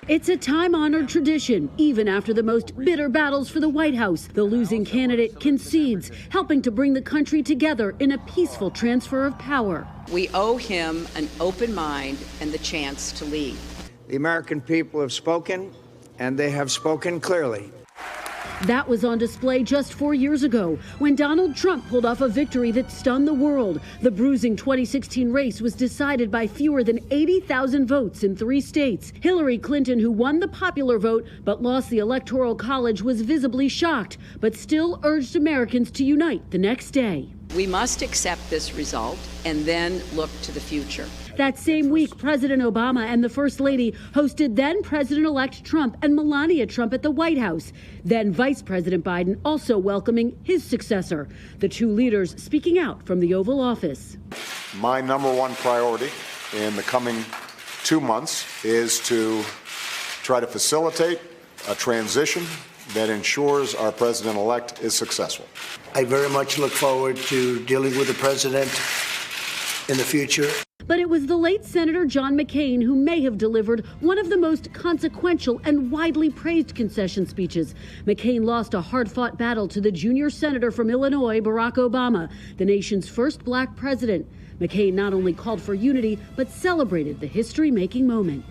It's a time-honored tradition. Even after the most bitter battles for the White House, the losing candidate concedes, helping to bring the country together in a peaceful transfer of power. We owe him an open mind and the chance to lead. The American people have spoken, and they have spoken clearly. That was on display just 4 years ago when Donald Trump pulled off a victory that stunned the world. The bruising 2016 race was decided by fewer than 80,000 votes in 3 states. Hillary Clinton, who won the popular vote but lost the Electoral College, was visibly shocked, but still urged Americans to unite the next day. We must accept this result and then look to the future. That same week, President Obama and the First Lady hosted then President-elect Trump and Melania Trump at the White House. Then Vice President Biden also welcoming his successor. The two leaders speaking out from the Oval Office. My number one priority in the coming 2 months is to try to facilitate a transition that ensures our president-elect is successful. I very much look forward to dealing with the president in the future. But it was the late Senator John McCain who may have delivered one of the most consequential and widely praised concession speeches. McCain lost a hard-fought battle to the junior senator from Illinois, Barack Obama, the nation's first black president. McCain not only called for unity, but celebrated the history-making moment.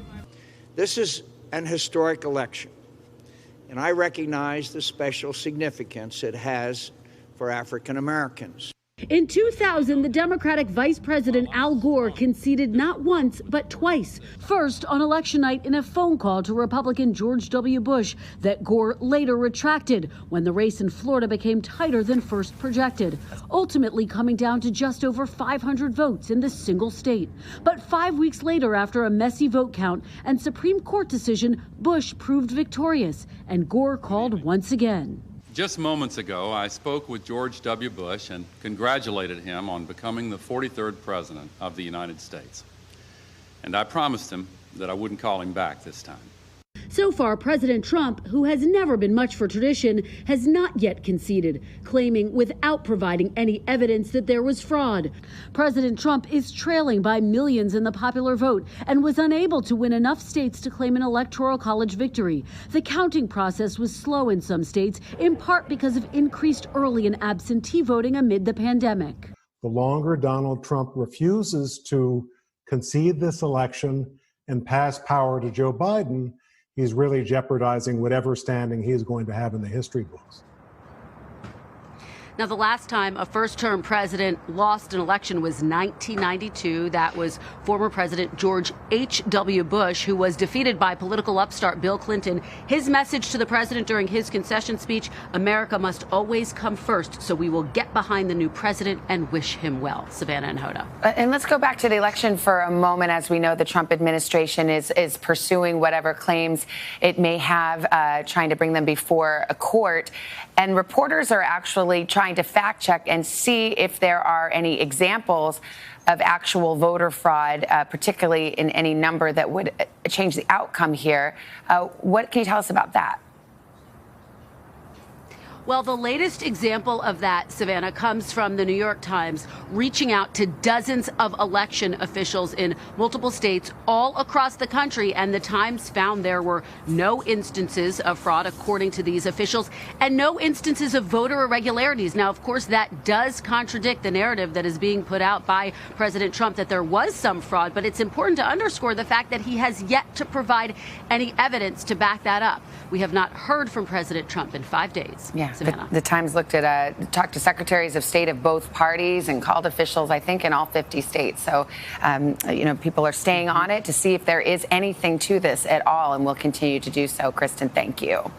This is an historic election, and I recognize the special significance it has for African Americans. In 2000, the Democratic Vice President Al Gore conceded not once, but twice. First, on election night in a phone call to Republican George W. Bush that Gore later retracted when the race in Florida became tighter than first projected, ultimately coming down to just over 500 votes in the single state. But 5 weeks later, after a messy vote count and Supreme Court decision, Bush proved victorious, and Gore called once again. Just moments ago, I spoke with George W. Bush and congratulated him on becoming the 43rd President of the United States. And I promised him that I wouldn't call him back this time. So far, President Trump, who has never been much for tradition, has not yet conceded, claiming without providing any evidence that there was fraud. President Trump is trailing by millions in the popular vote and was unable to win enough states to claim an electoral college victory. The counting process was slow in some states, in part because of increased early and absentee voting amid the pandemic. The longer Donald Trump refuses to concede this election and pass power to Joe Biden, he's really jeopardizing whatever standing he's going to have in the history books. Now, the last time a first-term president lost an election was 1992. That was former President George H.W. Bush, who was defeated by political upstart Bill Clinton. His message to the president during his concession speech: America must always come first, so we will get behind the new president and wish him well. Savannah and Hoda. And let's go back to the election for a moment. As we know, the Trump administration is pursuing whatever claims it may have, trying to bring them before a court. And reporters are actually trying to fact check and see if there are any examples of actual voter fraud, particularly in any number that would change the outcome here. What can you tell us about that? Well, the latest example of that, Savannah, comes from the New York Times, reaching out to dozens of election officials in multiple states all across the country. And the Times found there were no instances of fraud, according to these officials, and no instances of voter irregularities. Now, of course, that does contradict the narrative that is being put out by President Trump that there was some fraud. But it's important to underscore the fact that he has yet to provide any evidence to back that up. We have not heard from President Trump in 5 days. Yeah, the Times talked to secretaries of state of both parties and called officials, I think, in all 50 states. So, people are staying on it to see if there is anything to this at all, and we'll continue to do so. Kristen, thank you.